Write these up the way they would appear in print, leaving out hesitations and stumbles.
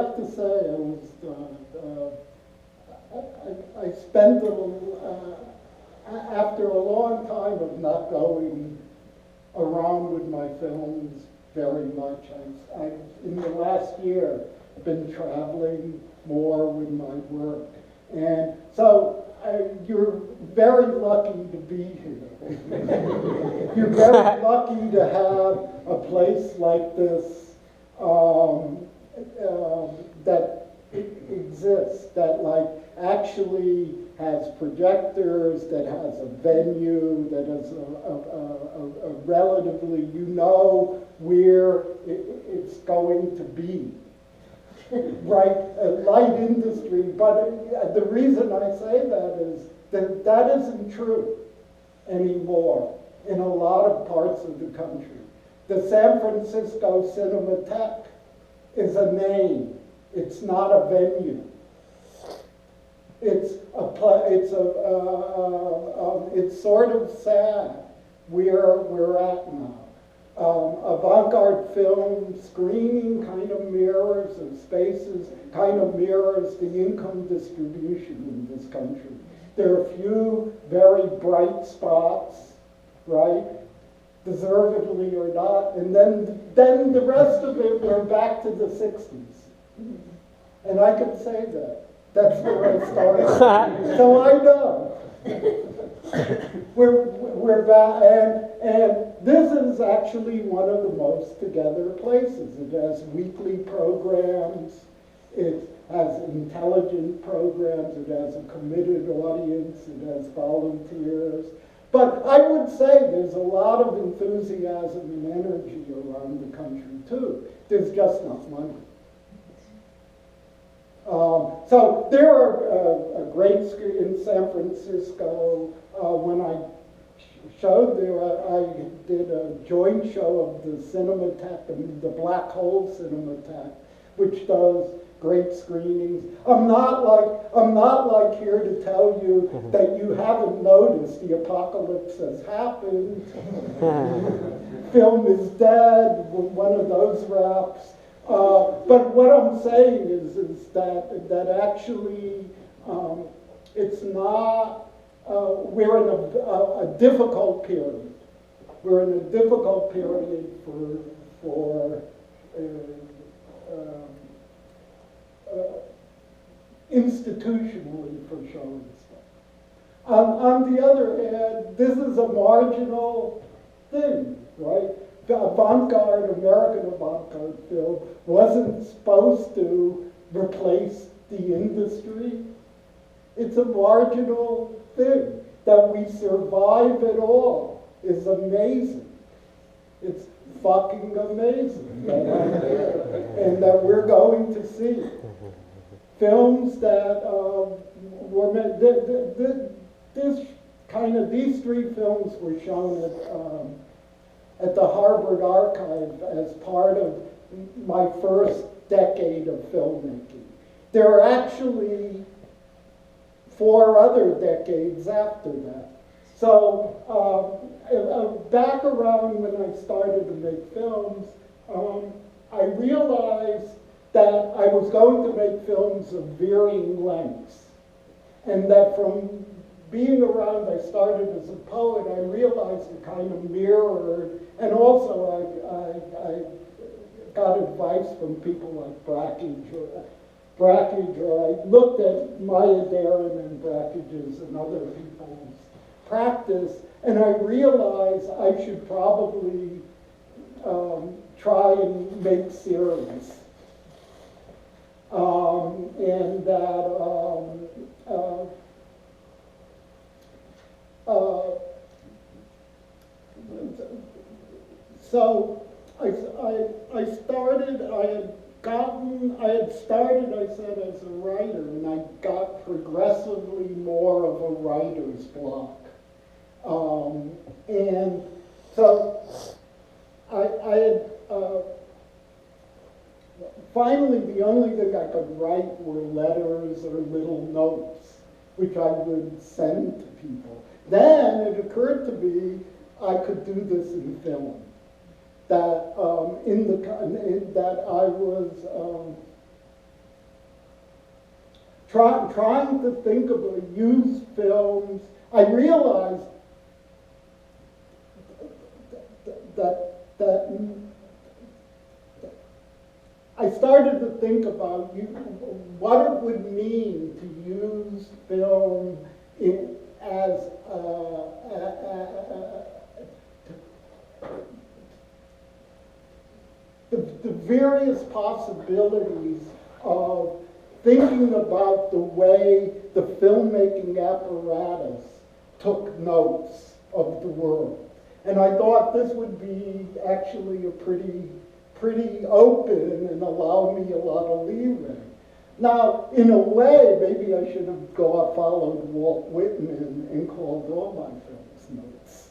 have to say, I spent after a long time of not going around with my films very much. I've in the last year been traveling more with my work, and so you're very lucky to be here. You're very lucky to have a place like this that exists, that like actually has projectors, that has a venue, that has a relatively, you know where it's going to be. Right, a light industry, but the reason I say that is that that isn't true anymore in a lot of parts of the country. The San Francisco Cinematheque is a name. It's not a venue. It's sort of sad where we're at now. Avant-garde film screening kind of mirrors, and Spaces kind of mirrors the income distribution in this country. There are a few very bright spots, right? Deservedly or not, and then the rest of it, we're back to the 60s. And I can say that. That's where I started. So I know. We're back, and this is actually one of the most together places. It has weekly programs, it has intelligent programs, it has a committed audience, it has volunteers. But I would say there's a lot of enthusiasm and energy around the country too. There's just not money. So there are a great screen in San Francisco. When I showed there, I did a joint show of the Cinematheque, the Black Hole Cinematheque, which does great screenings. I'm not like here to tell you that you haven't noticed the apocalypse has happened. Film is dead. One of those raps. But what I'm saying is that actually it's not. We're in a difficult period. We're in a difficult period for institutionally for showing stuff. On the other hand, this is a marginal thing, right? The avant-garde, American avant-garde film wasn't supposed to replace the industry. It's a marginal thing. That we survive at all is amazing. It's fucking amazing that I'm here and that we're going to see films that were meant. These three films were shown at the Harvard Archive as part of my first decade of filmmaking. There are actually 4 other decades after that. So back around when I started to make films, I realized that I was going to make films of varying lengths. And that from being around, I started as a poet, I realized it kind of mirrored, and also I got advice from people like Brackage, or I looked at Maya Deren and Brackage's and other people's practice, and I realized I should probably try and make series. And that so I started, I had started, I said, as a writer, and I got progressively more of a writer's block. And so I had, finally, the only thing I could write were letters or little notes, which I would send to people. Then it occurred to me I could do this in film. That that I was trying to think of used films, I realized that I started to think about what it would mean to use film as the various possibilities of thinking about the way the filmmaking apparatus took notes of the world. And I thought this would be actually a pretty open and allow me a lot of leeway. Now, in a way, maybe I should have followed Walt Whitman and called all my films notes.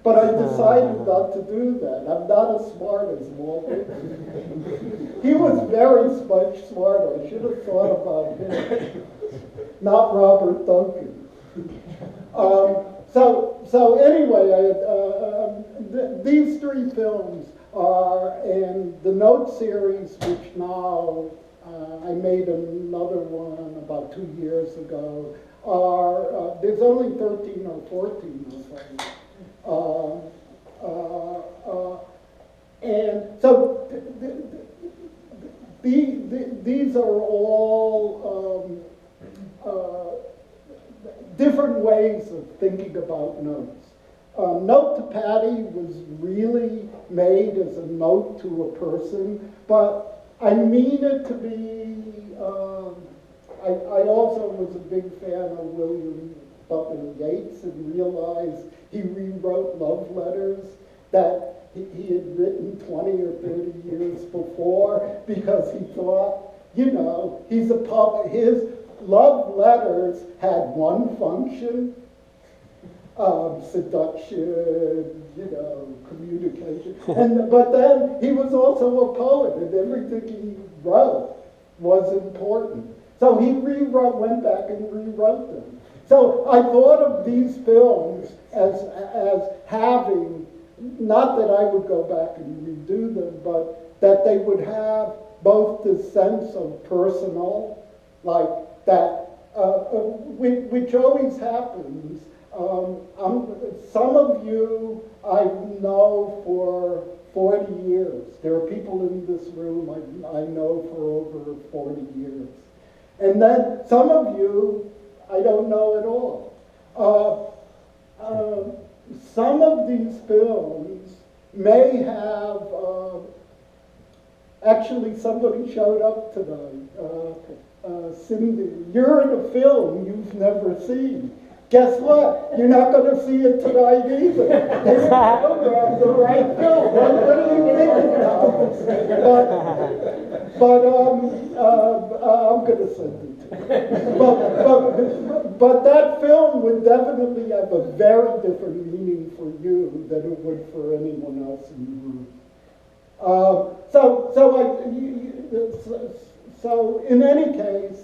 But I decided not to do that. I'm not as smart as Walt Whitman. He was very much smarter. I should have thought about him, not Robert Duncan. So anyway, these three films are in the Note series, which now I made another one about 2 years ago. There's only 13 or 14 of them. And so these are all different ways of thinking about notes. Note to Patty was really made as a note to a person, but I mean it to be, I also was a big fan of William Butler Yeats and realized he rewrote love letters that he had written 20 or 30 years before because he thought, you know, his love letters had one function, seduction, you know, communication. But then he was also a poet, and everything he wrote was important. So he went back and rewrote them. So I thought of these films as having, not that I would go back and redo them, but that they would have both the sense of personal, like that, which always happens. Some of you I know for 40 years. There are people in this room I know for over 40 years. And then some of you I don't know at all. Some of these films may have, actually somebody showed up today. Cindy, you're in a film you've never seen. Guess what? You're not going to see it tonight either. They didn't program the right film. What do you think about? But I'm going to send it to you. But that film would definitely have a very different meaning for you than it would for anyone else in the room. So in any case,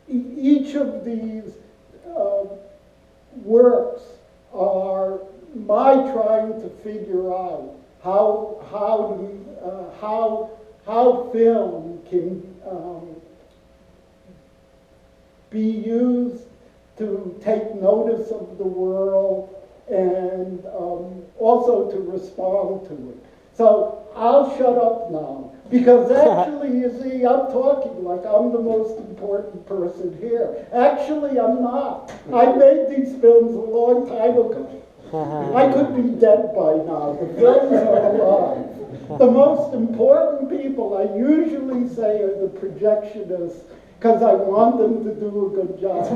each of these works are my trying to figure out how film can be used to take notice of the world and also to respond to it. So I'll shut up now, because actually, you see, I'm talking like I'm the most important person here. Actually, I'm not. I made these films a long time ago. I could be dead by now. The films are alive. The most important people I usually say are the projectionists, because I want them to do a good job.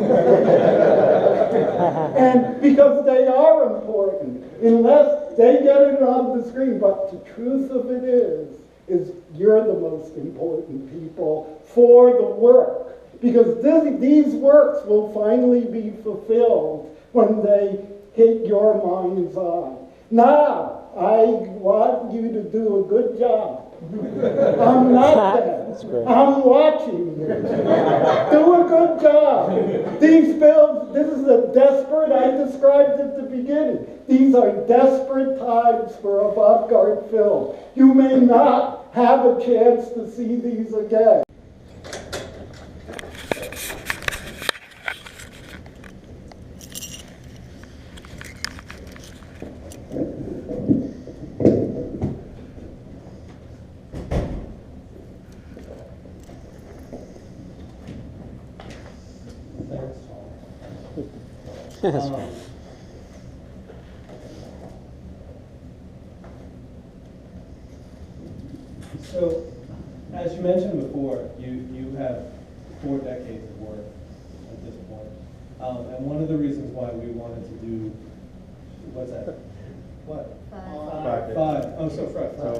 And because they are important, unless they get it on the screen. But the truth of it is you're the most important people for the work. Because these works will finally be fulfilled when they hit your mind's eye. Now, I want you to do a good job. I'm not dead. I'm watching you. Do a good job. These films, this is a desperate, I described at the beginning, these are desperate times for avant-garde film. You may not have a chance to see these again. So, as you mentioned before, you have 4 decades of work at this point. And one of the reasons why we wanted to do, what's that? What? 5. 5. Oh, so fresh. 5.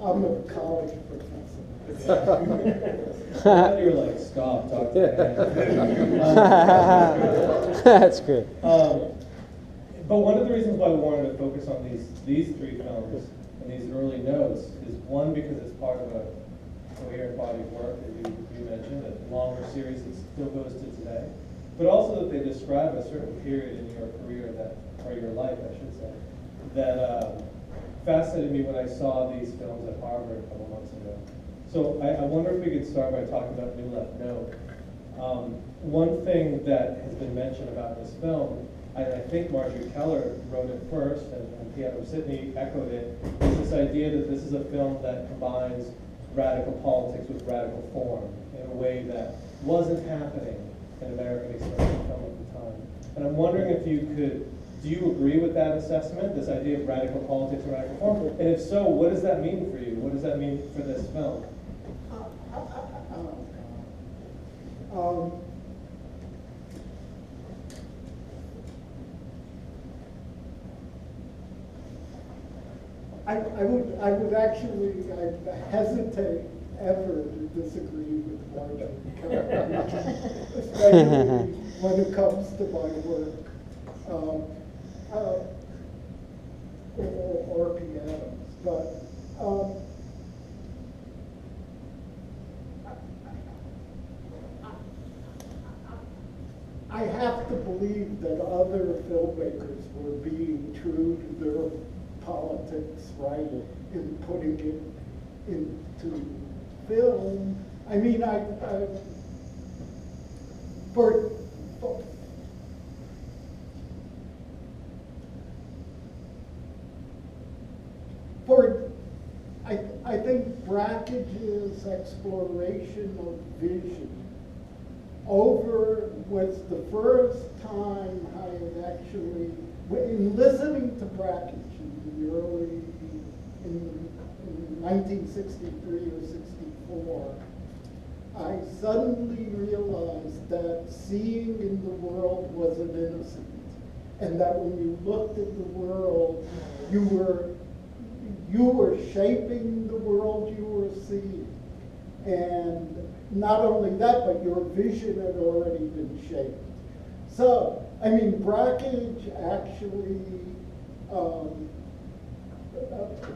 I'm a college professor. I thought you were like, stop, talk to me. That's good. But one of the reasons why we wanted to focus on these 3 films and these early notes is, one, because it's part of a coherent body of work that you mentioned, a longer series that still goes to today, but also that they describe a certain period in your career or your life, I should say, that fascinated me when I saw these films at Harvard a couple months ago. So I wonder if we could start by talking about New Left Note. One thing that has been mentioned about this film, I think Marjorie Keller wrote it first, and Piano Sidney echoed it, is this idea that this is a film that combines radical politics with radical form in a way that wasn't happening in American experimental film at the time. And I'm wondering if you could, do you agree with that assessment, this idea of radical politics and radical form? And if so, what does that mean for you? What does that mean for this film? I would actually hesitate ever to disagree with Marjorie Keller, especially when it comes to my work, or pianos. But I have to believe that other filmmakers were being true to their politics, right, in putting it into film. I mean, I think Brackage's exploration of vision was the first time I had actually, in listening to Brackage in 1963 or 64, I suddenly realized that seeing in the world wasn't innocent, and that when you looked at the world, you were shaping the world you were seeing. And not only that, but your vision had already been shaped. So, I mean, Brackage actually,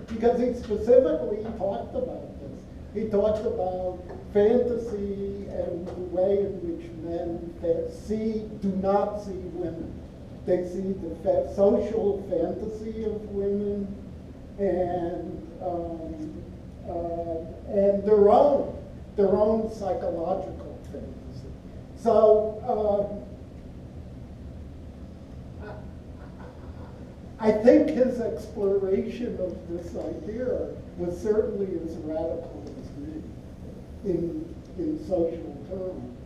because he specifically talked about this. He talked about fantasy and the way in which men do not see women. They see the social fantasy of women and their own psychological things. So I think his exploration of this idea was certainly as radical as me in social terms.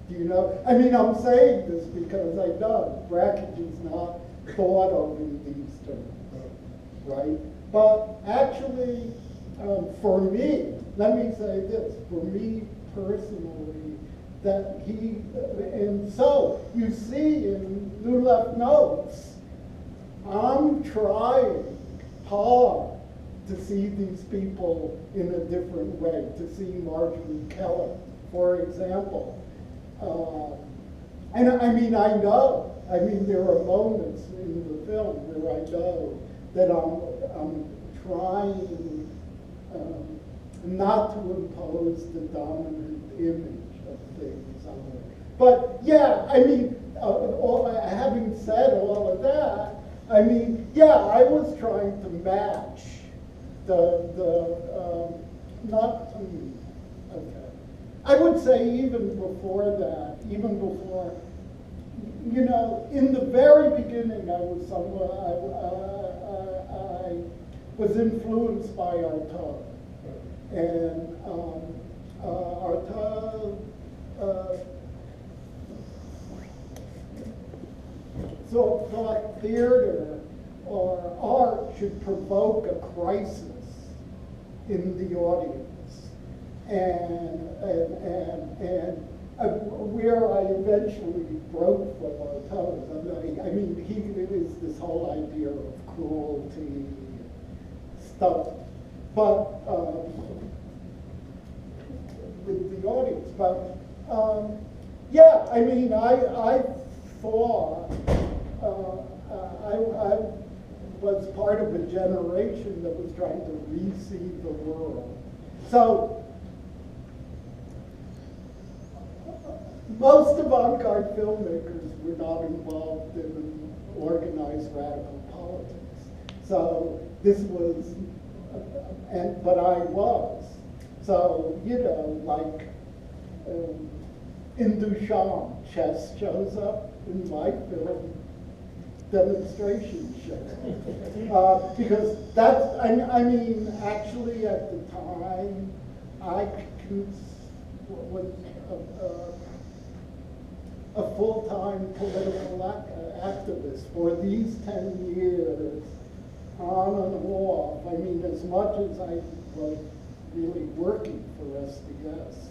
Do you know? I mean, I'm saying this because I know Brackage is not thought of in these terms, right? But actually, for me, let me say this, for me personally, that and so you see in New Left Notes, I'm trying hard to see these people in a different way, to see Marjorie Keller, for example. And I mean, there are moments in the film where I know that I'm trying not to impose the dominant image of things on her. But yeah, I mean, having said all of that, I mean, yeah, I was trying to match not, okay. I would say even before that, even before, you know, in the very beginning, I was somewhat, I was influenced by Artaud. And Artaud thought theater or art should provoke a crisis in the audience, and where I eventually broke from Artaud. I mean, he is this whole idea of cruelty stuff, but with the audience. But yeah, I mean, I thought I was part of a generation that was trying to re-see the world. So most avant-garde filmmakers were not involved in organized radical politics. So this was, but I was. So, you know, like in Duchamp, chess shows up in my film demonstration show. Because that's, I mean, actually at the time, I was a full-time political activist for these 10 years, on and off. I mean, as much as I was really working for SDS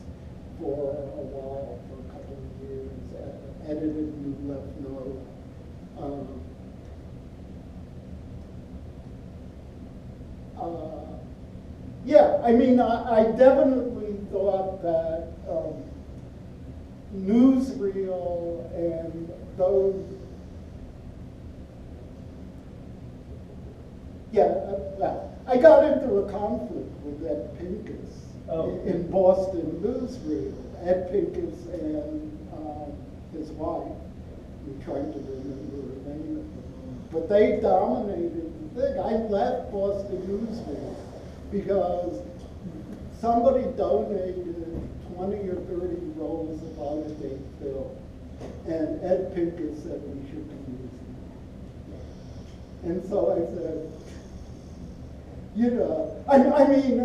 for a while, for a couple of years, edited New Left Note. Yeah, I mean, I definitely thought that newsreel and those, well, I got into a conflict with Ed Pincus in Boston newsreel. Ed Pincus and his wife, I'm trying to remember her name, but they dominated the thing. I left Boston newsreel because somebody donated 20 or 30 rolls of out-of-date film, and Ed Pincus said we should be using it. And so I said, you know, I mean...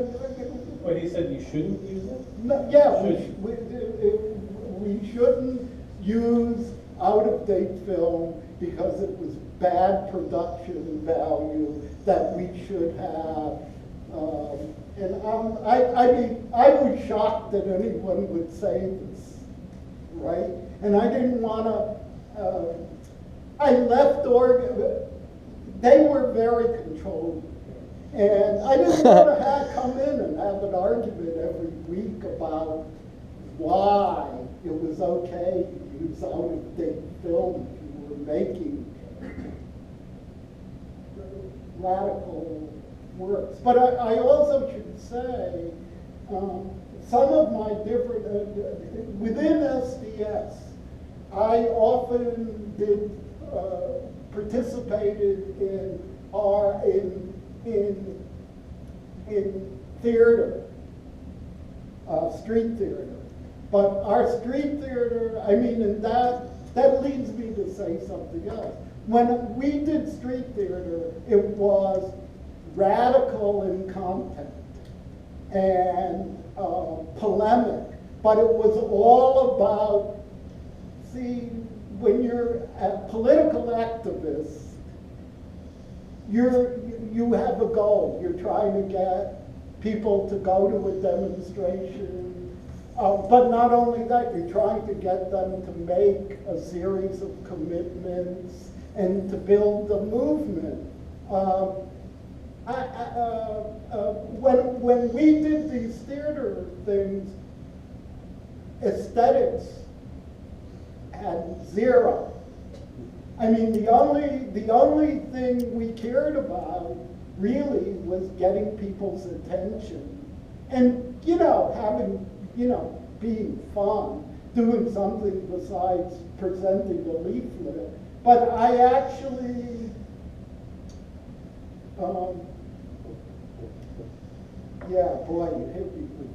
Wait, he said you shouldn't use it? No, yeah, we shouldn't use out-of-date film because it was bad production value that we should have. And I mean, I was shocked that anyone would say this, right? And I didn't want to, I left Oregon, they were very controlling. And I didn't want to come in and have an argument every week about why it was okay to use out-of-date film if you were making radical works. But I also should say, some of my different, within SDS, I often participated in theater, street theater. But our street theater, I mean, and that leads me to say something else. When we did street theater, it was radical in content and polemic, but it was all about, see, when you're a political activist, you have a goal. You're trying to get people to go to a demonstration, but not only that, you're trying to get them to make a series of commitments and to build a movement. When we did these theater things, aesthetics had zero. I mean, the only thing we cared about really was getting people's attention, and having being fun, doing something besides presenting a leaflet. But I actually Um, yeah, boy, you hit me with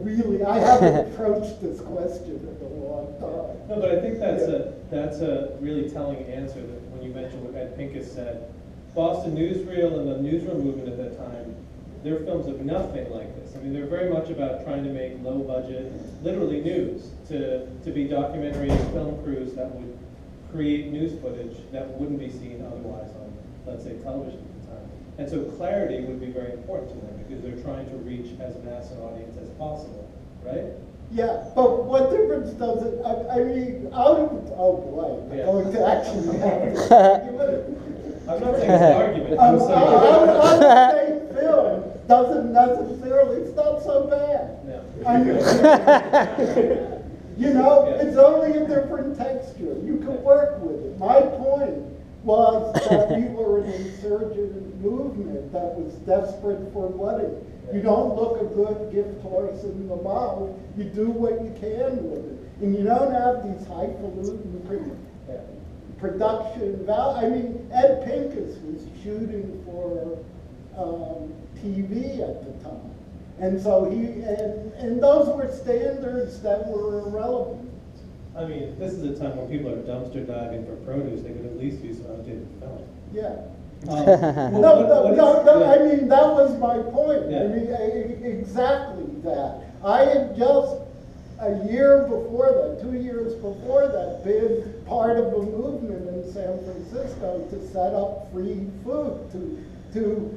really, I haven't approached this question in a long time. No, but I think that's a really telling answer that when you mentioned what Ed Pincus said. Boston Newsreel and the newsreel movement at that time, their films are nothing like this. I mean, they're very much about trying to make low budget, literally news, to be documentary film crews that would create news footage that wouldn't be seen otherwise on, let's say, television at the time. And so clarity would be very important to them because they're trying to reach as mass an audience as possible, right? Yeah, but what difference does it, I mean, out of, oh boy, I'm going to actually have to I'm not saying it's an argument. I'm saying out of state film doesn't necessarily, it's not so bad. No. I mean, you know, it's only a different texture. You can work with it. My point was that we were an insurgent movement that was desperate for money. You don't look a good gift horse in the mouth. You do what you can with it. And you don't have these highfalutin production value. I mean, Ed Pincus was shooting for TV at the time. And so and those were standards that were irrelevant. I mean, this is a time when people are dumpster diving for produce. They could at least use some outdated film. Yeah. No, I mean, that was my point. Yeah. I mean, exactly that. I had just a year before that, 2 years before that, been part of a movement in San Francisco to set up free food, to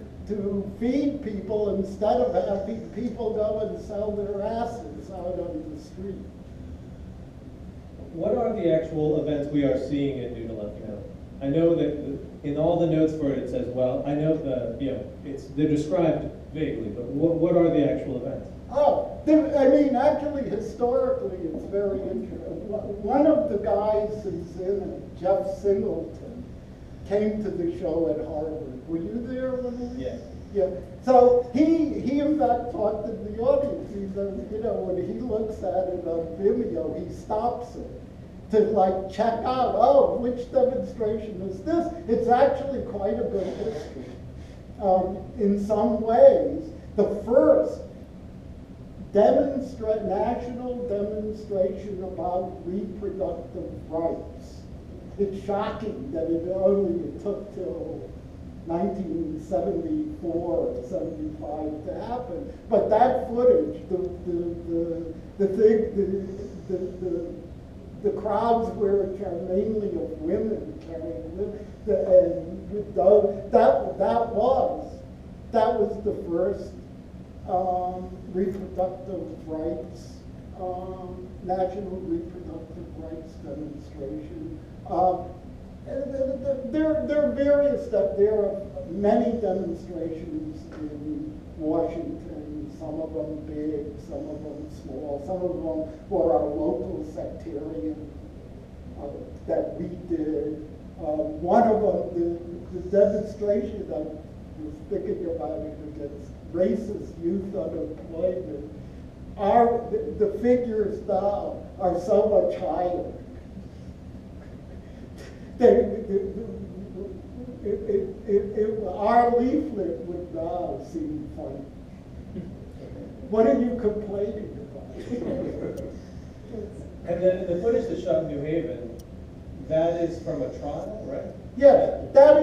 feed people instead of having people go and sell their asses out on the street. What are the actual events we are seeing in New Lucknow? I know that in all the notes for it says, well, I know they're described vaguely, but what are the actual events? Oh, I mean, actually, historically, it's very interesting. One of the guys who's in it, Jeff Singleton, came to the show at Harvard. Were you there when he? Yeah. Yeah. So he in fact talked to the audience. He says, you know, when he looks at it on Vimeo, he stops it to like check out, oh, which demonstration is this? It's actually quite a good history. In some ways, the first national demonstration about reproductive rights. It's shocking that it took till 1974 or 75 to happen. But that footage, the crowds which are mainly of women carrying women, that was the first reproductive rights, national reproductive rights demonstration. There are various stuff. There are many demonstrations in Washington, some of them big, some of them small, some of them were our local sectarian that we did. One of them, the demonstration I was thinking about it against racist youth unemployment, the figures now are so much higher. Our leaflet would now seem funny. What are you complaining about? And then the footage that's shot in New Haven, that is from a trial, right? Yes, that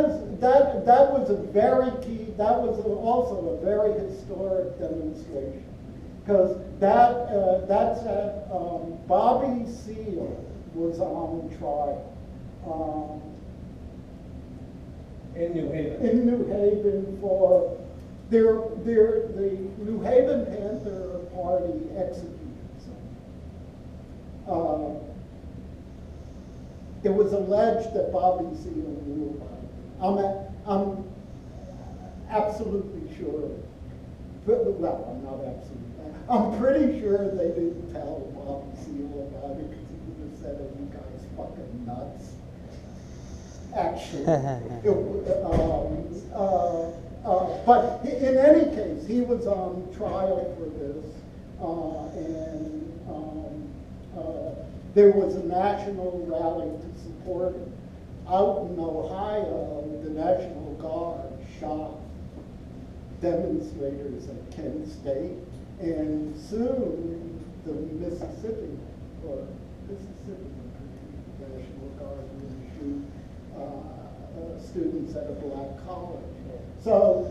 was a very key, that was also a very historic demonstration. Because that's at, Bobby Seale was on trial. In New Haven. In New Haven for the New Haven Panther Party executed someone. It was alleged that Bobby Seale knew about it. I'm absolutely sure. Well, I'm not absolutely. I'm pretty sure they didn't tell Bobby Seale about it because he would have said, "Are you guys fucking nuts?" Actually, but in any case, he was on trial for this, and there was a national rally to support him. Out in Ohio, the National Guard shot demonstrators at Kent State, and soon the Mississippi National Guard would shoot students at a black college. So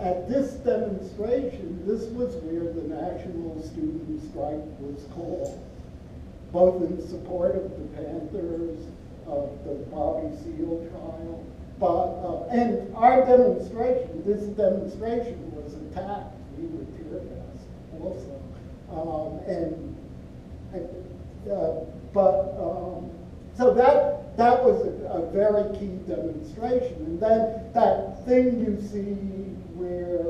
at this demonstration, this was where the National Student Strike was called, both in support of the Panthers, of the Bobby Seale trial, but, and our demonstration, this demonstration was attacked. We were tear gassed also. So that was a very key demonstration. And then that thing you see where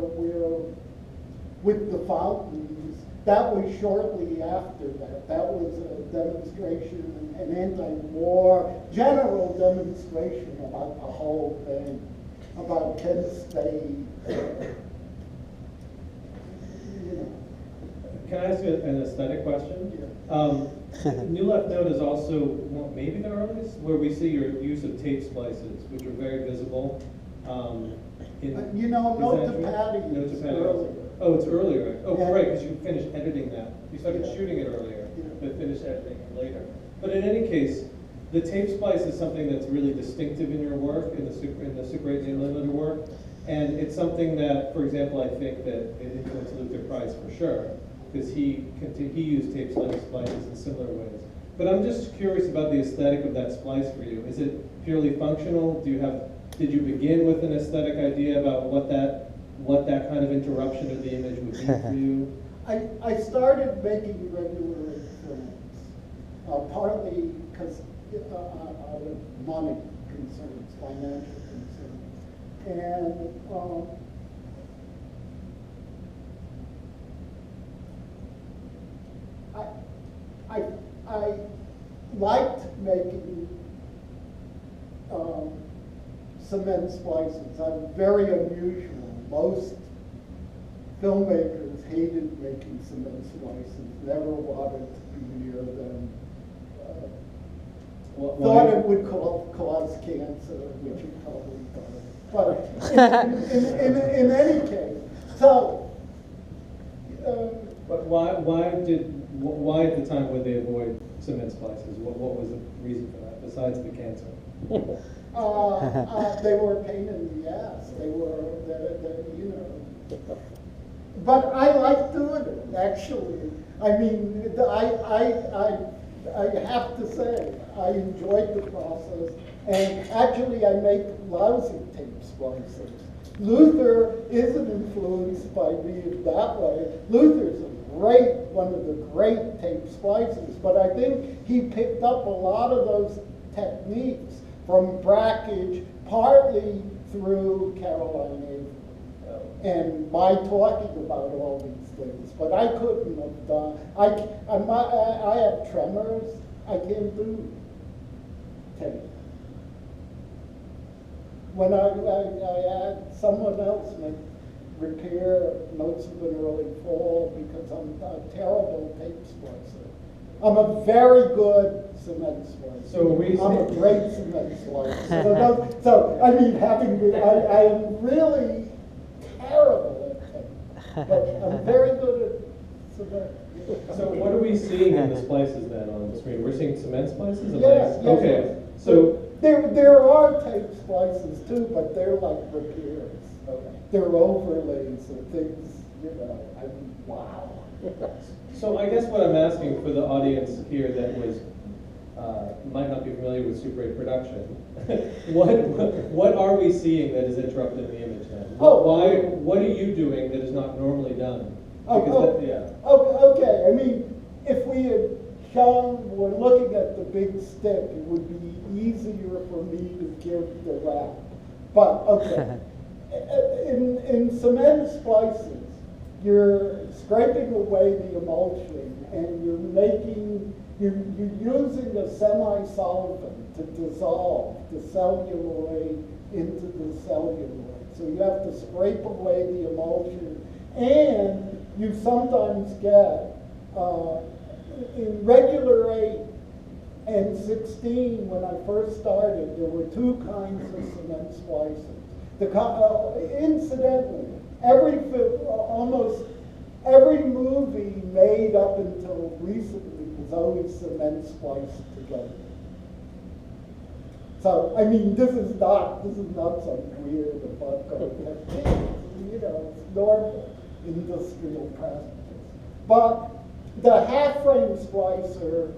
with the fountains, that was shortly after that. That was a demonstration, an anti-war general demonstration about the whole thing, about Kent State. Can I ask you an aesthetic question? Yeah. New Left Note is also, well, maybe the earliest, where we see your use of tape splices, which are very visible. You know, Note to Patty is earlier. Oh, it's earlier. Oh, Yeah. right, because you finished editing that. You started Yeah. shooting it earlier, Yeah. but finished editing it later. But in any case, the tape splice is something that's really distinctive in your work, in the Super 8 and Unlimited work. And it's something that, for example, I think that it influenced Luther Price for sure, because he used tape splices in similar ways. But I'm just curious about the aesthetic of that splice for you. Is it purely functional? Did you begin with an aesthetic idea about what that kind of interruption of the image would be for you? I started making regular films, partly because out of money concerns, financial concerns. And I liked making cement splices. I'm very unusual. Most filmmakers hated making cement splices, never wanted to be near them. Thought it would cause cancer, which it probably does. But in any case, so. But why at the time would they avoid cement splices? What was the reason for that, besides the cancer? They were a pain in the ass. They were, you know. But I like doing it, actually. I mean, I have to say, I enjoyed the process. And actually, I make lousy tape splices. Luther isn't influenced by me in that way. Luther's one of the great tape splicers, but I think he picked up a lot of those techniques from Brackage, partly through Caroline Avery, and my talking about all these things. But I couldn't have done. I have tremors. I can't do tape. When I had someone else repair Notes of an Early Fall because I'm a terrible tape splicer. I'm a very good cement splicer. So I'm a great cement splicer. So I mean, I am really terrible at tape, but I'm very good at cement. So what are we seeing in the splices then on the screen? We're seeing cement splices? Yes. Okay. So there are tape splices too, but they're like repairs. Okay. They're overlays and things, you know. I mean, wow. So I guess what I'm asking for the audience here that might not be familiar with Super 8 production, what are we seeing that is interrupting the image then? What are you doing that is not normally done? Okay. I mean, if we had we're looking at the big stick, it would be easier for me to give the wrap. But okay, in cement splices, you're scraping away the emulsion, and you're using a semi-solvent to dissolve the celluloid into the celluloid. So you have to scrape away the emulsion, and you sometimes get in regular 8 and 16, when I first started, there were two kinds of cement splices. Incidentally, almost every movie made up until recently was always cement spliced together. So, I mean, this is not some weird avant-garde technique. You know, it's normal industrial practice. But the half-frame splicer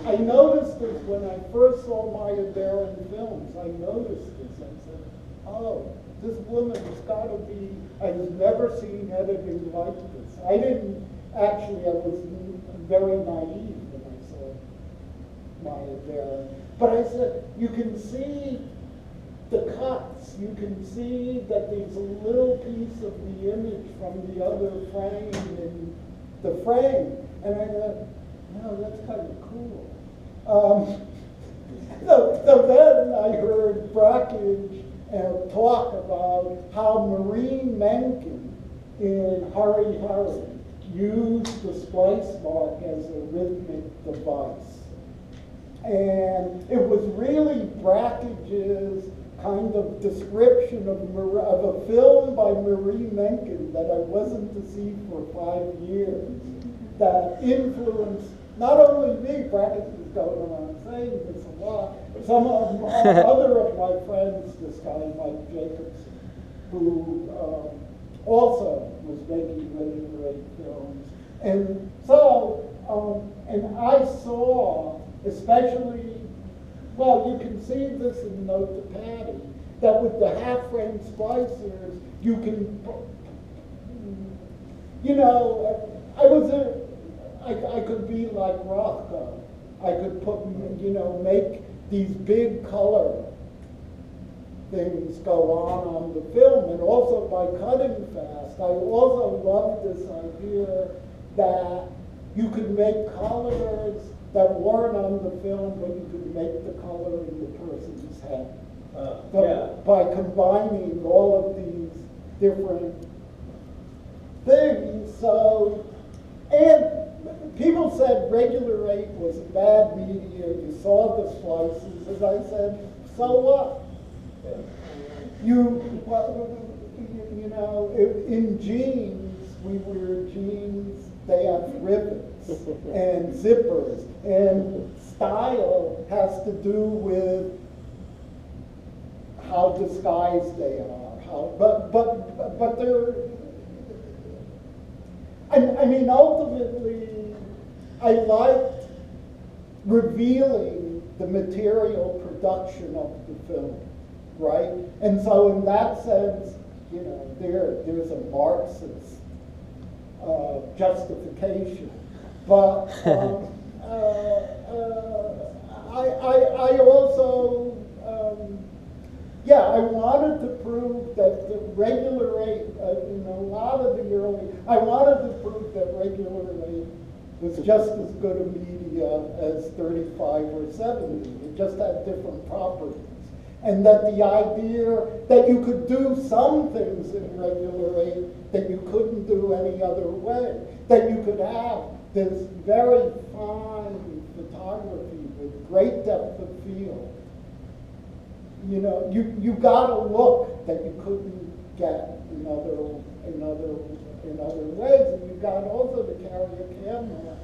I noticed this when I first saw Maya Deren films. I noticed this. I said, oh, this woman's got to be, I've never seen editing like this. I was very naive when I saw Maya Deren. But I said, you can see the cuts. You can see that there's a little piece of the image from the other frame in the frame. And I thought, no, that's kind of cool. So then I heard Brackage talk about how Marie Mencken in Hurry Hurry used the splice mark as a rhythmic device. And it was really Brackage's kind of description of a film by Marie Mencken that I wasn't to see for 5 years that influenced not only me. Brackage is going around saying this a lot, some of other of my friends, this guy Mike Jacobson, who also was making regular films. And so, and I saw, especially, well, you can see this in Note to Patty, that with the half-frame splicers, you can, you know, I could be like Rothko. I could put, make these big color things go on the film, and also by cutting fast. I also love this idea that you could make colors that weren't on the film, but you could make the color in the person's head. By combining all of these different things. So, and people said regular 8 was a bad media. You saw the splices, as I said. So what? In jeans, we wear jeans. They have rivets and zippers, and style has to do with how disguised they are. But they're. I mean, ultimately, I liked revealing the material production of the film, right? And so in that sense, there's a Marxist justification. But I also, I wanted to prove that the regular 8, a lot of the early, I wanted to prove that regular 8 was just as good a media as 35 or 70. It just had different properties. And that the idea that you could do some things in regular 8 that you couldn't do any other way, that you could have this very fine photography with great depth of field. You got a look that you couldn't get in other ways, and you got also to carry a camera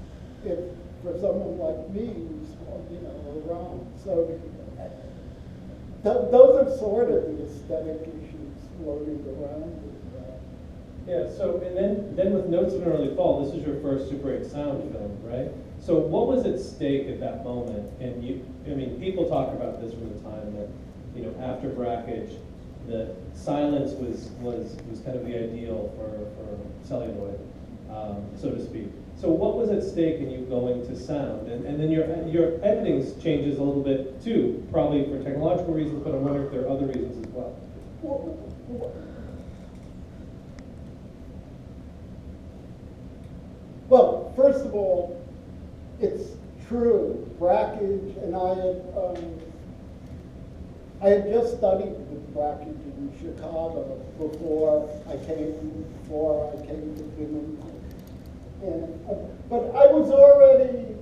if for someone like me who's around. So those are sort of the aesthetic issues floating around with that. Yeah. So and then with Notes of an Early Fall, this is your first Super 8 sound film, right? So what was at stake at that moment? And people talk about this from the time that after Brackage, the silence was kind of the ideal for celluloid, so to speak. So what was at stake in you going to sound? And then your editing changes a little bit too, probably for technological reasons, but I'm wondering if there are other reasons as well. Well, first of all, it's true. Brackage, and I had just studied with Brackage in Chicago before I came to Binghamton. But I was already,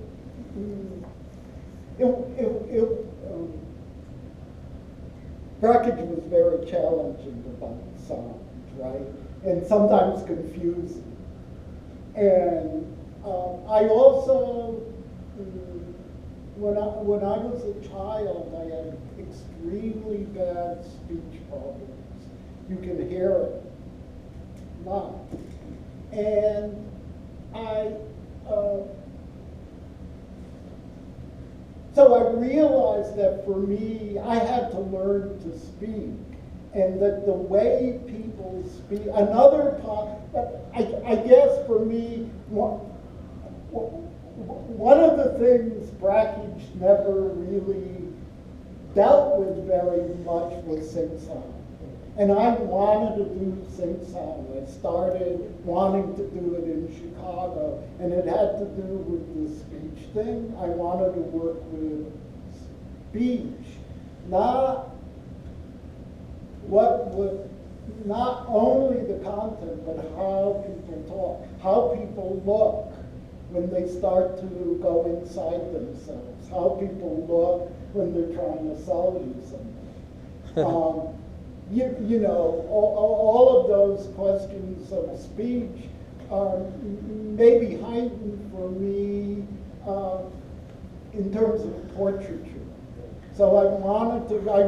Brackage was very challenging about sound, right? And sometimes confusing. And I also, when I was a child, I had extremely bad speech problems. You can hear it now. And so I realized that for me, I had to learn to speak, and that the way people speak, another part, I guess for me, one of the things Brackage never really dealt with very much was sing-song. And I wanted to do sing-song. I started wanting to do it in Chicago, and it had to do with the speech thing. I wanted to work with speech, not only the content, but how people talk, how people look when they start to go inside themselves, how people look when they're trying to sell you something. You know, all of those questions of speech are maybe heightened for me in terms of portraiture. So I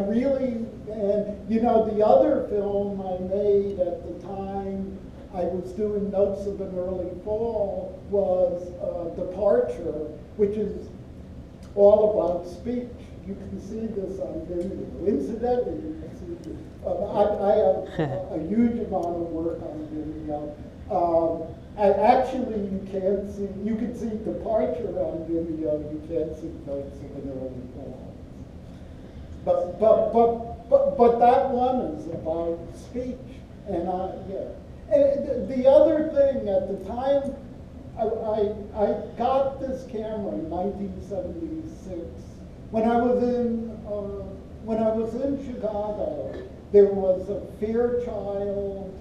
really, and you know, the other film I made at the time I was doing Notes of an Early Fall was Departure, which is all about speech. You can see this on video. Incidentally, you can see this. I have a huge amount of work on video. And actually, you can see Departure on video. You can't see Notes of an Early Fall. But that one is about speech, and yeah. And the other thing, at the time, I got this camera in 1976. When I was in Chicago, there was a Fairchild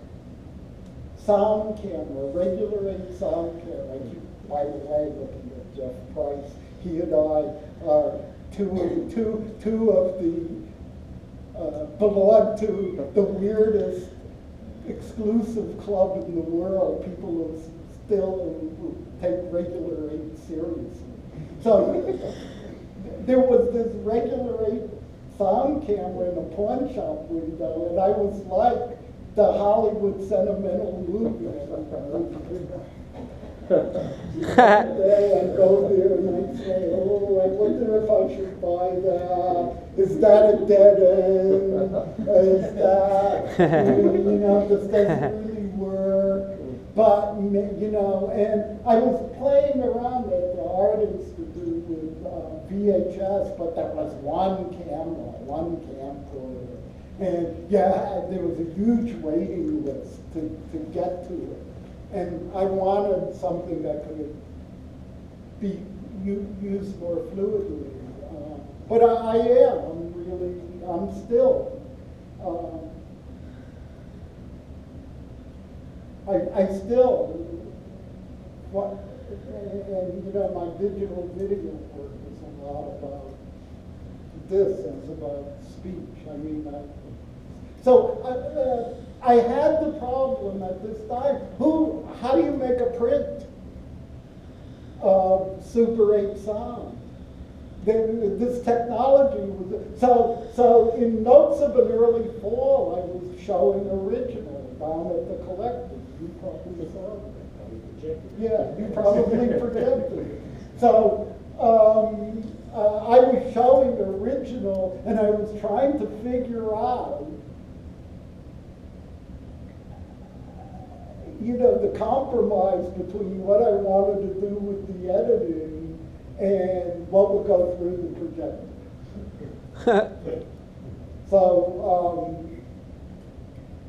sound camera, regular 8 sound camera. I keep, by the way, looking at Jeff Price. He and I are two of the belong to the weirdest exclusive club in the world. People who still take regular 8 seriously. So there was this regular 8 sound camera in a pawn shop window, and I was like the Hollywood sentimental movie. I'd go there and I'd say, oh, I wonder if I should buy that. Is that a dead end? Is that, you know, this doesn't really work. But, you know, and I was playing around at the Art Institute with VHS, but there was one camera, one camcorder. And yeah, there was a huge waiting list to get to it. And I wanted something that could be used more fluidly. But I'm still. I still, and you know, my digital video work is a lot about this, it's about speech. I mean, I had the problem at this time. How do you make a print of Super 8 sound? This technology was, so in Notes of an Early Fall, I was showing original down at the collective. You probably saw it. Yeah, you probably projected it. So I was showing original, and I was trying to figure out, you know, the compromise between what I wanted to do with the editing and what would go through the projector. So,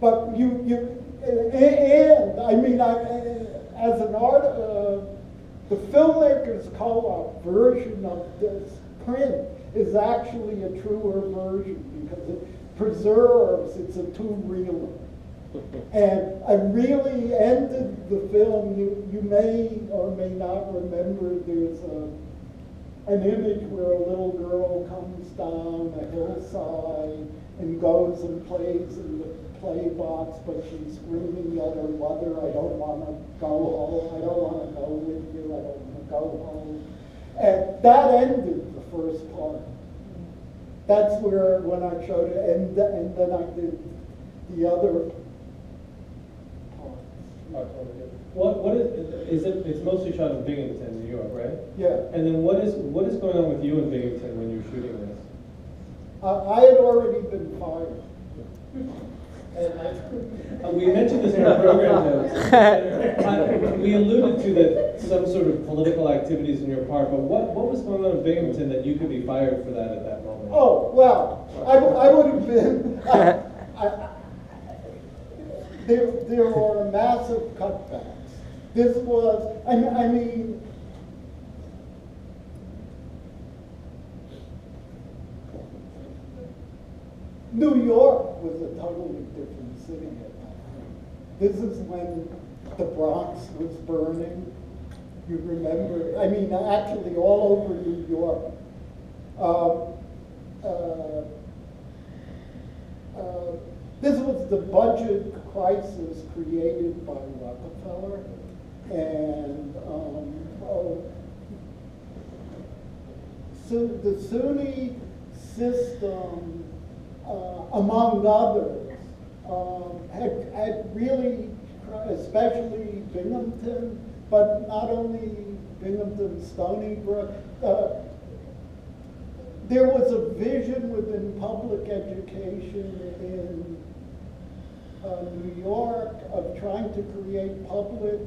but and I mean, as an artist, the filmmaker's co-op version of this print is actually a truer version because it preserves, it's a two-reeler. And I really ended the film, you may or may not remember, there's an image where a little girl comes down a hillside and goes and plays in the play box, but she's screaming at her mother, I don't want to go home, I don't want to go with you, I don't want to go home. And that ended the first part. That's where, when I showed it, and then I did the other parts. What is it? It's mostly shot in Binghamton, New York, right? Yeah. And then what is going on with you in Binghamton when you're shooting this? I had already been fired. We mentioned this in our program notes. We alluded to that some sort of political activities on your part, but what was going on in Binghamton that you could be fired for that at that moment? Oh, well, I would have been, there were massive cutbacks. This was, I mean, New York was a totally different city at that time. This is when the Bronx was burning. You remember, I mean, actually all over New York. This was the budget crisis created by Rockefeller, and so the SUNY system, among others, had really, especially Binghamton, but not only Binghamton, Stony Brook, there was a vision within public education in New York of trying to create public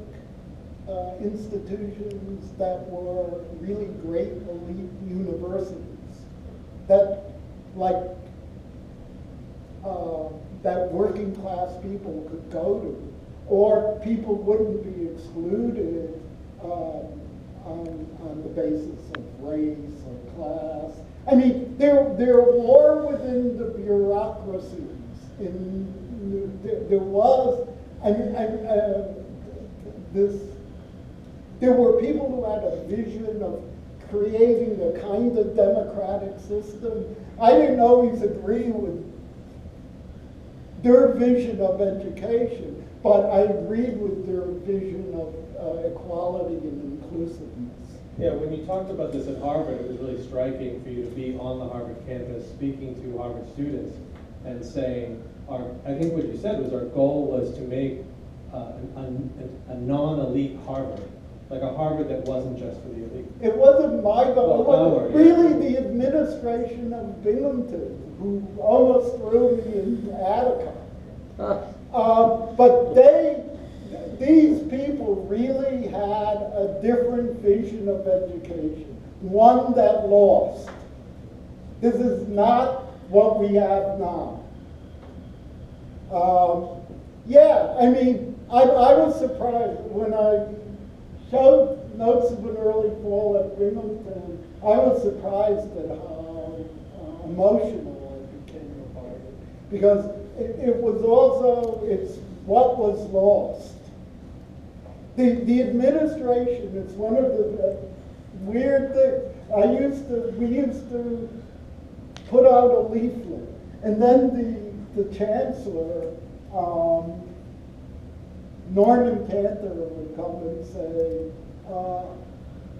institutions that were really great elite universities that, like, that working class people could go to, or people wouldn't be excluded on the basis of race or class. I mean, there were within the bureaucracies. There was, there were people who had a vision of creating a kind of democratic system. I didn't always agree with their vision of education, but I agreed with their vision of equality and inclusiveness. Yeah, when you talked about this at Harvard, it was really striking for you to be on the Harvard campus speaking to Harvard students and saying, I think what you said was our goal was to make a non-elite Harvard, like a Harvard that wasn't just for the elite. It wasn't my goal. Well, it was really the administration of Binghamton, who almost threw me in Attica. But these people really had a different vision of education, one that lost. This is not what we have now. Yeah, I mean, I was surprised when I showed Notes of an Early Fall at Binghamton. I was surprised at how emotional I became about it, because it was also, it's what was lost. The administration is one of the weird things. We used to put out a leaflet, and then the chancellor, Norman Cantor, would come and say,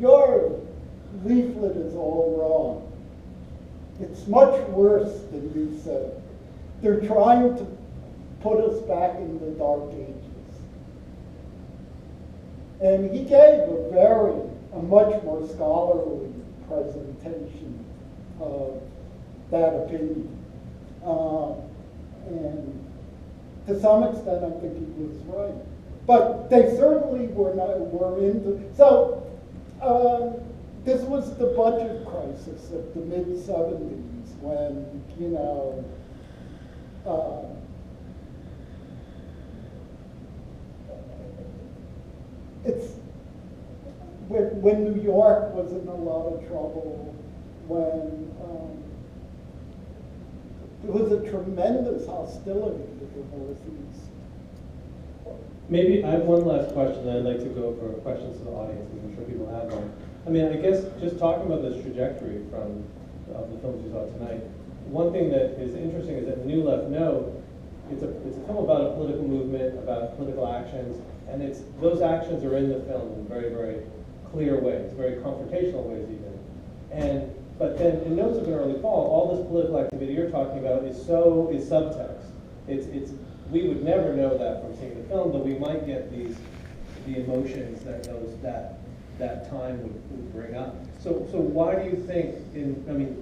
your leaflet is all wrong. It's much worse than you said. They're trying to put us back in the Dark Ages. And he gave a much more scholarly presentation of that opinion. And to some extent, I think he was right. But they certainly were into. So this was the budget crisis of the mid-'70s, when, you know, it's when New York was in a lot of trouble, when there was a tremendous hostility to the Northeast. Maybe I have one last question, and I'd like to go for questions to the audience, because I'm sure people have them. I mean, I guess just talking about this trajectory of the films you saw tonight, one thing that is interesting is that the New Left Note, it's a film about a political movement, about political actions, and those actions are in the film in very, very clear ways, very confrontational ways even. But then in Notes of an Early Fall, all this political activity you're talking about is subtext. We would never know that from seeing the film, but we might get the emotions that time would bring up. So why do you think,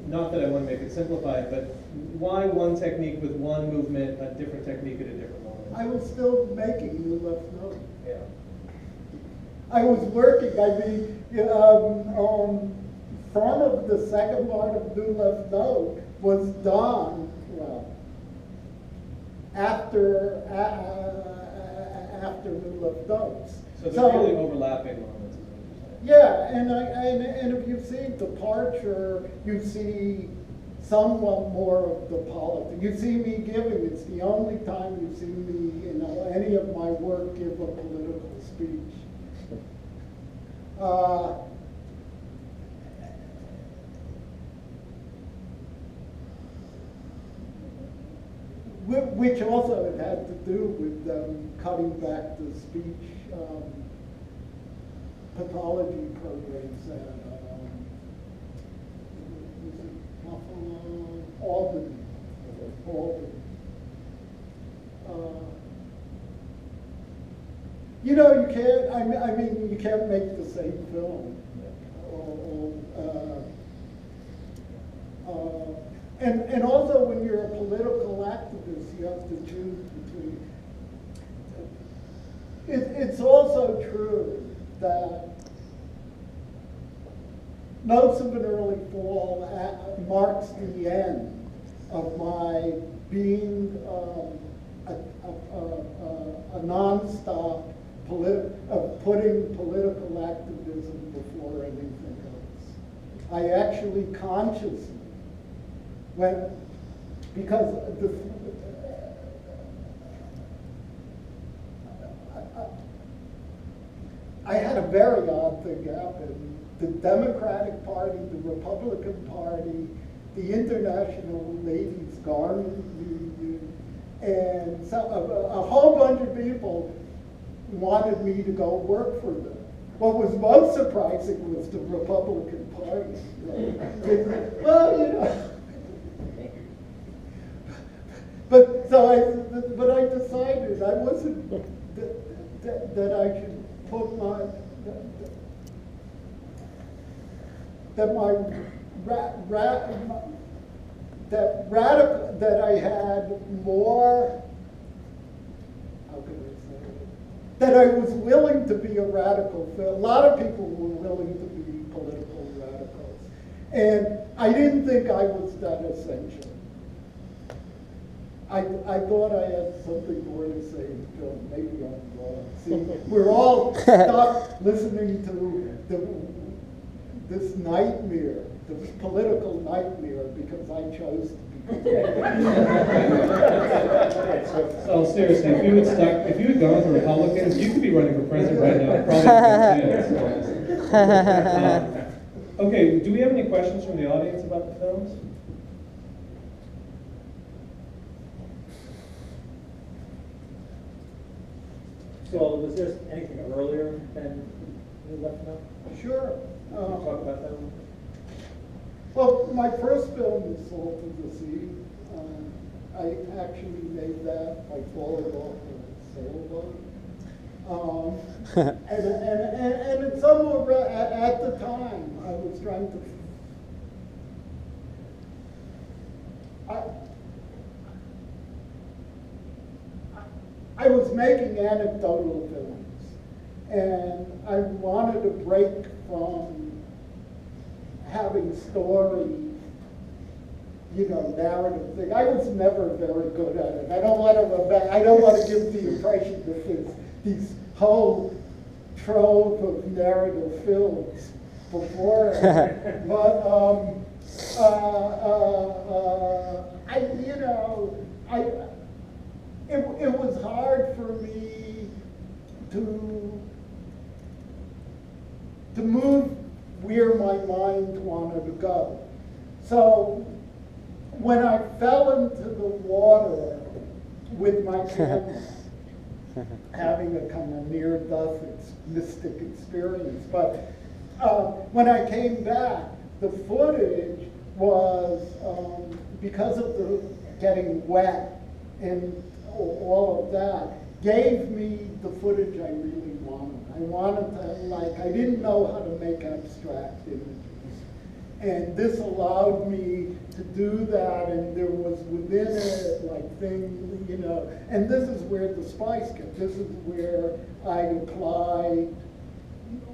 not that I want to make it simplified, but why one technique with one movement, a different technique at a different moment? I was still making New Left Note. Yeah. I was working, front of the second part of New Left Note was done, after New Left Notes. So they're really overlapping moments, is what you're saying. Yeah, and if you see Departure, you see somewhat more of the politics. You see me giving, it's the only time you see me in any of my work give a political speech. Which also had to do with cutting back the speech pathology programs at Albany. You can't. You can't make the same film. And also, when you're a political activist, you have to choose between. It's also true that Notes of an Early Fall marks the end of my being a non-stop of putting political activism before anything else. I actually consciously, because I had a very odd thing happen. The Democratic Party, the Republican Party, the International Ladies Garment Union, and a whole bunch of people wanted me to go work for them. What was most surprising was the Republican Party. Right? Well, But I decided I wasn't that I should put that I had more. How can I say it? That I was willing to be a radical. A lot of people were willing to be political radicals, and I didn't think I was that essential. I thought I had something more to say in film. Maybe I'm wrong. See, we're all stuck listening to this nightmare, this political nightmare, because I chose to be. So seriously, if you had gone for Republicans, you could be running for president right now. Probably. Okay, do we have any questions from the audience about the films? So was there anything earlier than New Left Note? Sure. Can you talk about that one? Well, my first film was Salt of the Sea. I actually made that by falling off a sailboat. And it's somewhere at the time I was trying to. I was making anecdotal films, and I wanted to break from having story, narrative thing. I was never very good at it. I don't want to give the impression that there's these whole trove of narrative films before it. But it was hard for me to move where my mind wanted to go. So when I camera, having a kind of near-death mystic experience. But when I came back, the footage was, because of the getting wet and all of that, gave me the footage I really wanted. I wanted to, I didn't know how to make abstract images. And this allowed me to do that, and there was within it, things, and this is where the spice gets. This is where I apply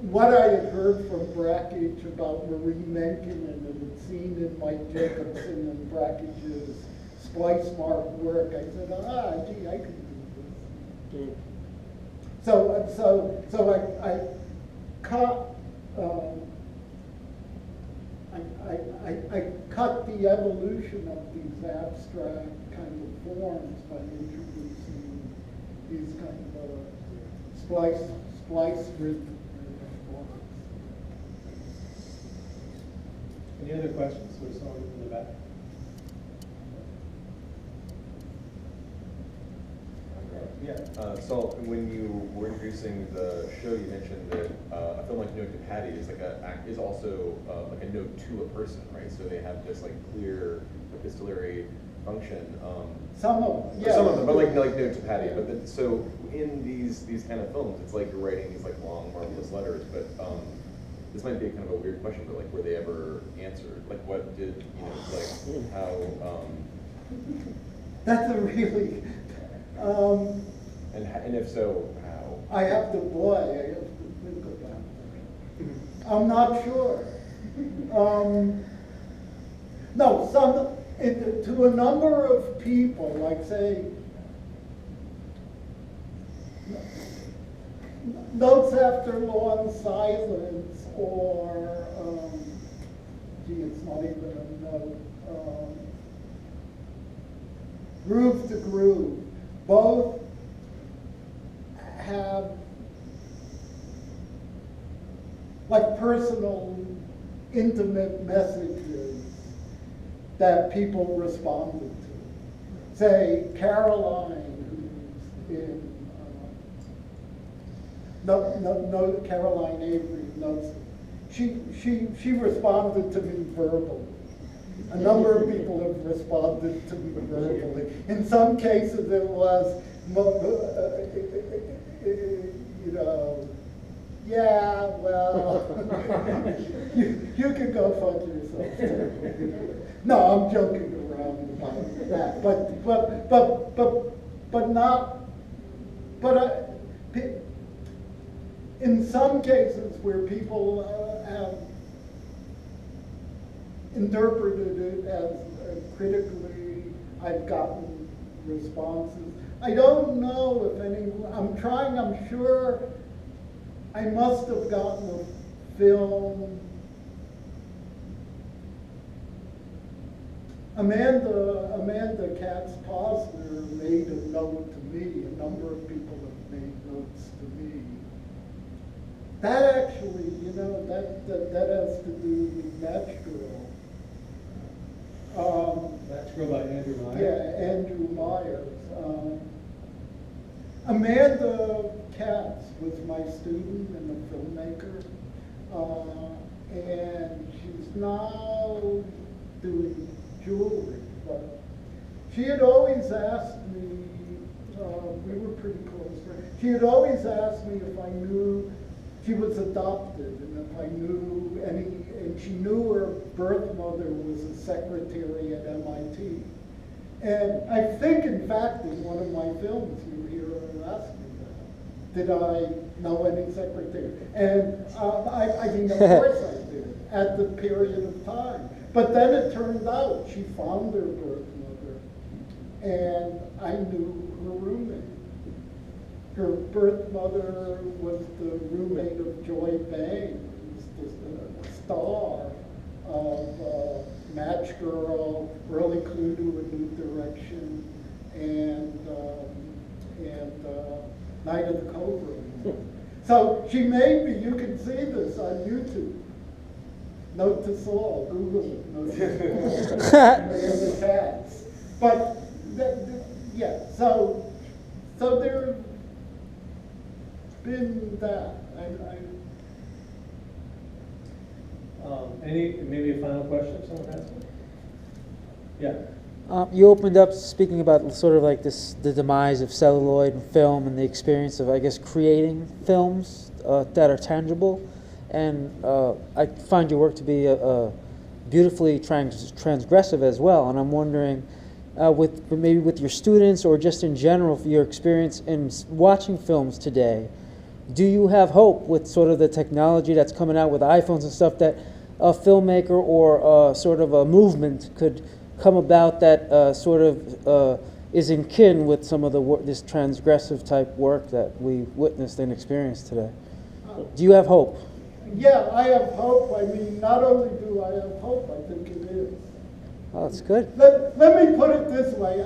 what I had heard from Brackage about Marie Menken and had seen in Mike Jacobson and Brackage's splice mark work. I said, gee, I could do this. So I cut. I cut the evolution of these abstract kind of forms by introducing these kind of splice rhythm forms. Any other questions? There's someone in the back. Yeah. So when you were introducing the show, you mentioned that a film like Note to Patty is also like a note to a person, right? So they have this clear epistolary function. Some of them, yeah. Some of them, but like Note to Patty. But then, so in these kind of films, it's like you're writing these long, marvelous letters. But this might be kind of a weird question, but were they ever answered? What did how? That's a really. And if so, how? I have to think about it. I'm not sure. No, to a number of people, say, Notes After Long Silence, or, it's not even a note, Groove to Groove. Both have personal, intimate messages that people responded to. Say Caroline, who's in Caroline Avery notes. She responded to me verbally. A number of people have responded to me verbally. In some cases, it was, yeah, well, you can go fuck yourself. No, I'm joking around about that, but not. In some cases where people have interpreted it as critically, I've gotten responses. I don't know if any, I'm sure I must have gotten a film. Amanda Katz-Posner made a note to me. A number of people have made notes to me. That actually, that has to do with Match Girl. Match Girl by Andrew Myers? Yeah, Andrew Myers. Amanda Katz was my student and a filmmaker. And she's now doing jewelry. But she had always asked me, we were pretty close friends. She had always asked me if I knew. She was adopted, and if I knew any, and she knew her birth mother was a secretary at MIT. And I think, in fact, in one of my films, you hear her ask me that. Did I know any secretary? And I mean, of course I did, at the period of time. But then it turned out she found her birth mother, and I knew her roommate. Her birth mother was the roommate of Joy Bang, who's the star of Match Girl, Early Clue to a New Direction, and Night of the Cobra. So she made me, you can see this on YouTube. Note to Saul, Google it, Note to Saul, and the cats. But, yeah, so so there's been that. Maybe a final question someone has? Yeah. You opened up speaking about sort of like the demise of celluloid and film and the experience of, I guess, creating films that are tangible. And I find your work to be beautifully transgressive as well. And I'm wondering, maybe with your students or just in general, for your experience in watching films today, do you have hope with sort of the technology that's coming out with iPhones and stuff that a filmmaker or sort of a movement could come about that sort of is in kin with some of this transgressive type work that we witnessed and experienced today? Do you have hope? Yeah, I have hope. I mean, not only do I have hope, I think it is. Oh, that's good. Let me put it this way.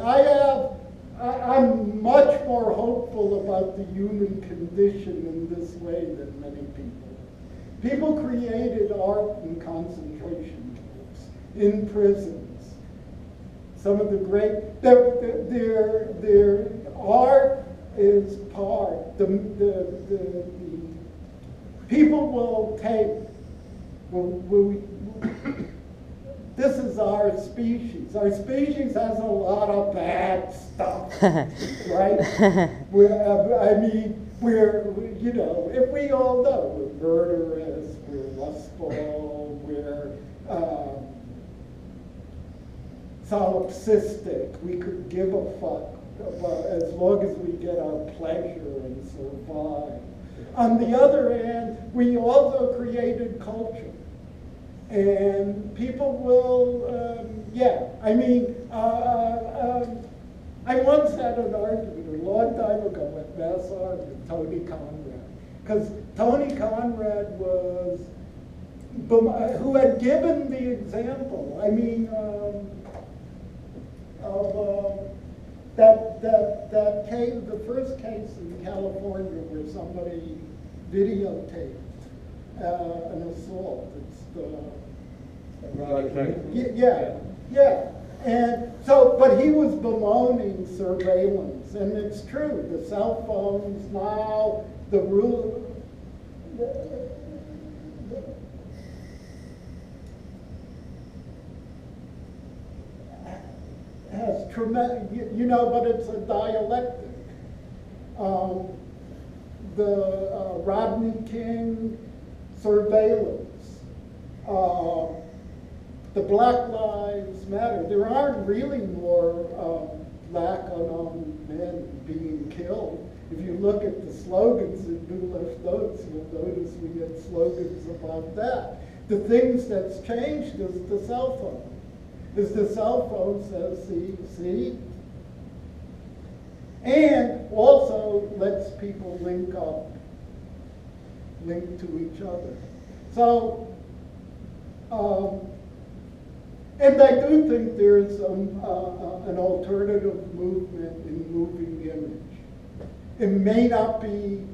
I'm much more hopeful about the human condition in this way than many people. People created art in concentration camps, in prisons. Some of the great, their art is part, the people will take, this is our species. Our species has a lot of bad stuff, right? You know, if we all know, we're murderous, we're lustful, we're solipsistic. We could give a fuck about, as long as we get our pleasure and survive. On the other hand, we also created culture. And people will, I mean, I once had an argument a long time ago at MassArt with Tony Conrad. Because Tony Conrad was, who had given the example, I mean, of that case, the first case in California where somebody videotaped an assault. It's yeah. And so, but he was bemoaning surveillance, and it's true. The cell phones now, the rule. Has tremendous, you know, but it's a dialectic. The Rodney King surveillance, the Black Lives Matter. There aren't really more black unarmed men being killed. If you look at the slogans in New Left Notes, you'll notice we get slogans about that. The things that's changed is the cell phone. Is the cell phone says, see, and also lets people link to each other. So, and I do think there's an alternative movement in moving image. It may not be,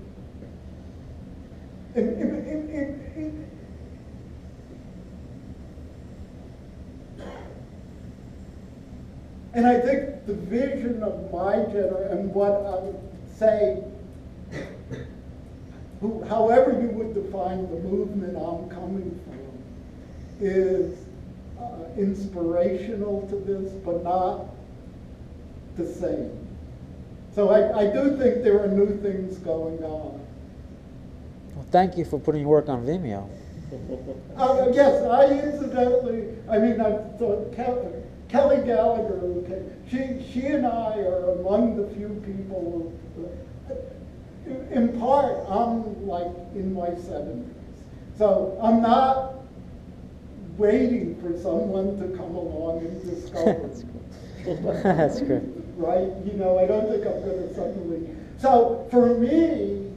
and I think the vision of my generation, and what I would say, however you would define the movement I'm coming from, is inspirational to this, but not the same. So I do think there are new things going on. Well, thank you for putting your work on Vimeo. Yes, I incidentally, I mean, I thought Kelly Gallagher, she and I are among the few people who, in part, I'm like in my 70s. So I'm not waiting for someone to come along and discover. That's great. Right? You know, I don't think I'm going to suddenly. So for me,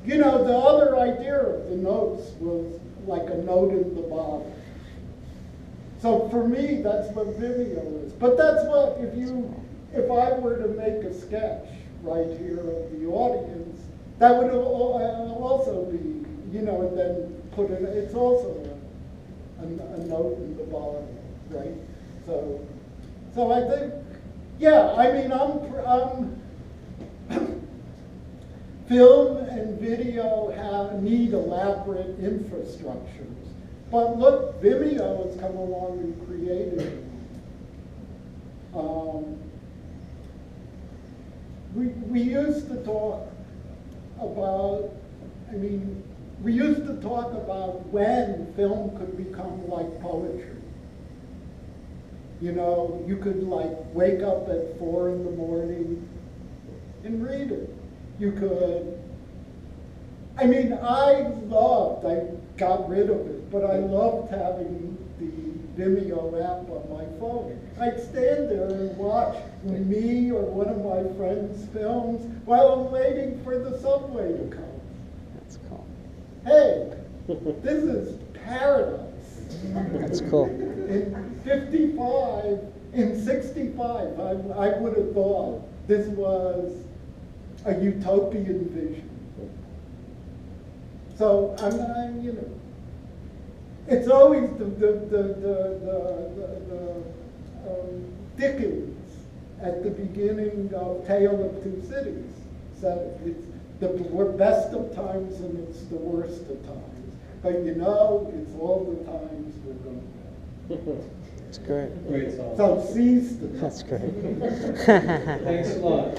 you know, the other idea of the notes was like a note in the bottom. So for me, that's what Vimeo is. But that's what, if I were to make a sketch right here of the audience, that would also be, you know, and then put in, it's also a note in the bottom, right? So I think, Yeah, I mean, film and video need elaborate infrastructures. But look, Vimeo has come along and created it. We used to talk about, we used to talk about when film could become like poetry. You know, you could like wake up at 4 in the morning and read it. You could, I got rid of it, but I loved having the Vimeo app on my phone. I'd stand there and watch me or one of my friends' films while I'm waiting for the subway to come. That's cool. Hey, this is paradise. That's cool. In 65, I would have thought this was a utopian vision. So it's always Dickens at the beginning of Tale of Two Cities said it's the best of times and it's the worst of times. But it's all the times we're going to have. That's great. Great song. So seize the time. That's great. Thanks a lot.